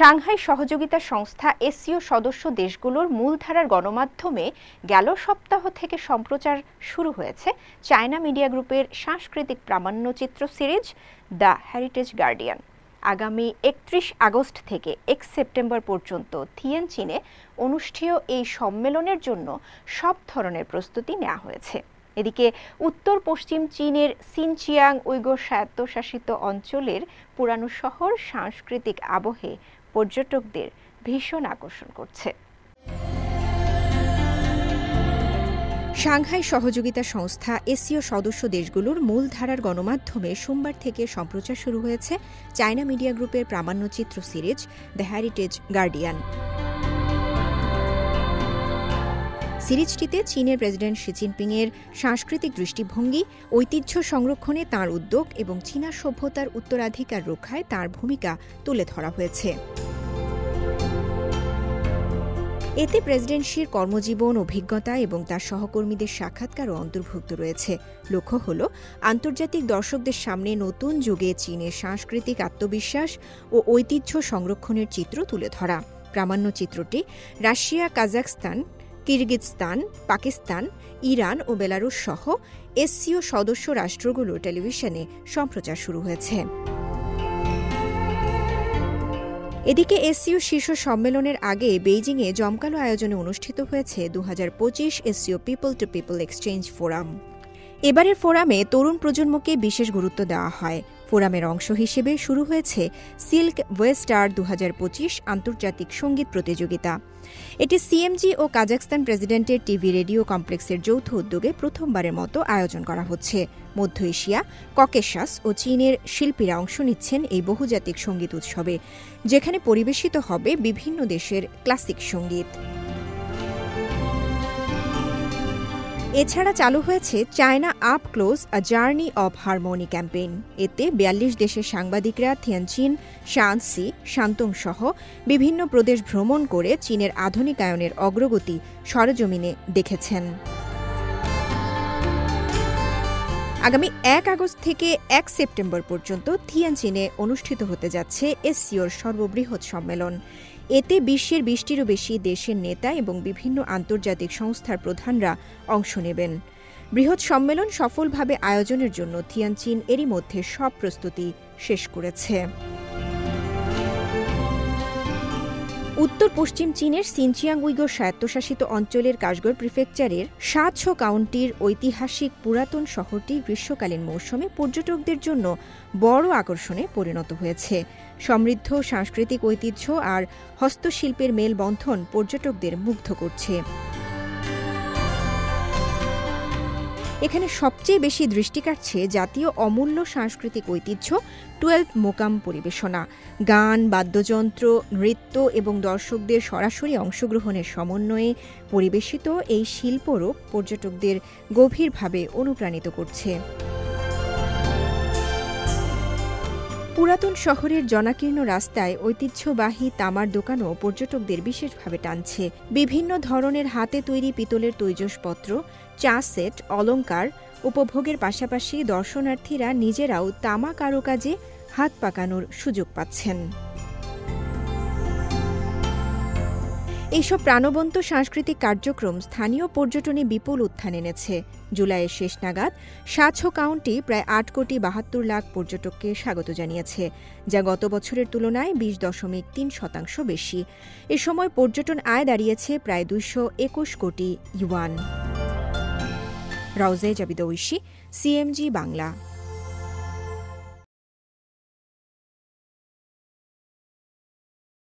Shanghai সহযোগিতা সংস্থা SCO সদস্য দেশগুলোর মূলধারার গণমাধ্যমে গেল সপ্তাহ থেকে সম্প্রচার শুরু হয়েছে চায়না মিডিয়া গ্রুপের সাংস্কৃতিক প্রামাণ্যচিত্র সিরিজ দ্য হেরিটেজ গার্ডিয়ান। আগামী ৩১ আগস্ট থেকে ১ সেপ্টেম্বর পর্যন্ত থিয়েনচিনে অনুষ্ঠেয় এই সম্মেলনের জন্য সব ধরনের প্রস্তুতি নেওয়া হয়েছে। এদিকে উত্তর পশ্চিম চীনের সিনচিয়াং উইঘুর স্বায়ত্তশাসিত অঞ্চলের পুরানো শহর সাংস্কৃতিক আবহে পর্যটকদের ভীষণ আকর্ষণ করছে। সাংহাই সহযোগিতা সংস্থা এসসিও সদস্য দেশগুলোর মূলধারার গণমাধ্যমে সোমবার থেকে সম্প্রচার শুরু হয়েছে চায়না মিডিয়া গ্রুপের প্রামাণ্যচিত্র সিরিজ দ্য হেরিটেজ গার্ডিয়ান। সিরিজটিতে চীনের প্রেসিডেন্ট শি জিনপিংয়ের সাংস্কৃতিক দৃষ্টিভঙ্গি, ঐতিহ্য সংরক্ষণে তাঁর উদ্যোগ এবং চীনা সভ্যতার উত্তরাধিকার রক্ষায় তাঁর ভূমিকা তুলে ধরা হয়েছে। এতে প্রেসিডেন্ট শির কর্মজীবন, অভিজ্ঞতা এবং তার সহকর্মীদের সাক্ষাৎকারও অন্তর্ভুক্ত রয়েছে। লক্ষ্য হল আন্তর্জাতিক দর্শকদের সামনে নতুন যুগে চীনের সাংস্কৃতিক আত্মবিশ্বাস ও ঐতিহ্য সংরক্ষণের চিত্র তুলে ধরা। প্রামাণ্যচিত্রটি রাশিয়া, কাজাখস্তান, কিরগিজস্তান, পাকিস্তান, ইরান ও বেলারুশ সহ এসসিও সদস্য রাষ্ট্রগুলোর টেলিভিশনে সম্প্রচার শুরু হয়েছে। এদিকে এসসিও শীর্ষ সম্মেলনের আগে বেইজিংয়ে জমকালো আয়োজনে অনুষ্ঠিত হয়েছে ২০২৫ SCO people to people exchange forum. এবারের ফোরামে তরুণ প্রজন্মকে বিশেষ গুরুত্ব দেওয়া হয়। ফোরামের অংশ হিসেবে শুরু হয়েছে সিল্ক ওয়েস্টার ২০২৫ আন্তর্জাতিক সঙ্গীত প্রতিযোগিতা। এটি সিএমজি ও কাজাখস্তান প্রেসিডেন্টের টিভি রেডিও কমপ্লেক্সের যৌথ উদ্যোগে প্রথমবারের মতো আয়োজন করা হচ্ছে। মধ্য এশিয়া, ককেশাস ও চীনের শিল্পীরা অংশ নিচ্ছেন এই বহুজাতিক সঙ্গীত উৎসবে, যেখানে পরিবেশিত হবে বিভিন্ন দেশের ক্লাসিক সঙ্গীত। এছাড়া চালু হয়েছে China up close a journey of harmony campaign. এতে ৪২ দেশের সাংবাদিকরা থিয়েনচিন, শানসি, শান্তং সহ বিভিন্ন প্রদেশ ভ্রমণ করে চীনের আধুনিকায়নের অগ্রগতি সরেজমিনে দেখেছেন। আগামী ১ আগস্ট থেকে ১ সেপ্টেম্বর পর্যন্ত থিয়েনচিনে অনুষ্ঠিত হতে যাচ্ছে এসসিওর সর্ববৃহৎ সম্মেলন। এতে বিশ্বের ২০টিরও বেশি দেশের নেতা এবং বিভিন্ন আন্তর্জাতিক সংস্থার প্রধানরা অংশ নেবেন। বৃহৎ সম্মেলন সফলভাবে আয়োজনের জন্য থিয়েনচিন এরই মধ্যে সব প্রস্তুতি শেষ করেছে। উত্তর পশ্চিম চীনের সিনচিয়াং উইঘুর স্বায়ত্তশাসিত অঞ্চলের কাশগড় প্রিফেকচারের সাতশো কাউন্টির ঐতিহাসিক পুরাতন শহরটি গ্রীষ্মকালীন মৌসুমে পর্যটকদের জন্য বড় আকর্ষণে পরিণত হয়েছে। সমৃদ্ধ সাংস্কৃতিক ঐতিহ্য আর হস্তশিল্পের মেলবন্ধন পর্যটকদের মুগ্ধ করছে। এখানে সবচেয়ে বেশি দৃষ্টি কাটছে জাতীয় অমূল্য সাংস্কৃতিক ঐতিহ্য 12 মোকাম পরিবেশনা, গান, বাদ্যযন্ত্র, নৃত্য এবং দর্শকদের সরাসরি অংশগ্রহণের সমন্বয়ে পরিবেশিত এই শিল্পরূপ পর্যটকদের গভীরভাবে অনুপ্রাণিত করছে। পুরাতন শহরের জনাকীর্ণ রাস্তায় ঐতিহ্যবাহী তামার দোকানও পর্যটকদের বিশেষভাবে টানছে। বিভিন্ন ধরনের হাতে তৈরি পিতলের তৈজসপত্র, চা সেট, অলংকার উপভোগের পাশাপাশি দর্শনার্থীরা নিজেরাও তামা কারুকাজে হাত পাকানোর সুযোগ পাচ্ছেন। এইসব প্রাণবন্ত সাংস্কৃতিক কার্যক্রম স্থানীয় পর্যটনে বিপুল উত্থান এনেছে। জুলাইয়ের শেষ নাগাদ সাতশো কাউন্টি প্রায় ৮ কোটি ৭২ লাখ পর্যটককে স্বাগত জানিয়েছে, যা গত বছরের তুলনায় ২০.৩% বেশি। এ সময় পর্যটন আয় দাঁড়িয়েছে প্রায় ২২১ কোটি ইউয়ান। রাউজে জাবিদ ঐশী, সিএমজি বাংলা।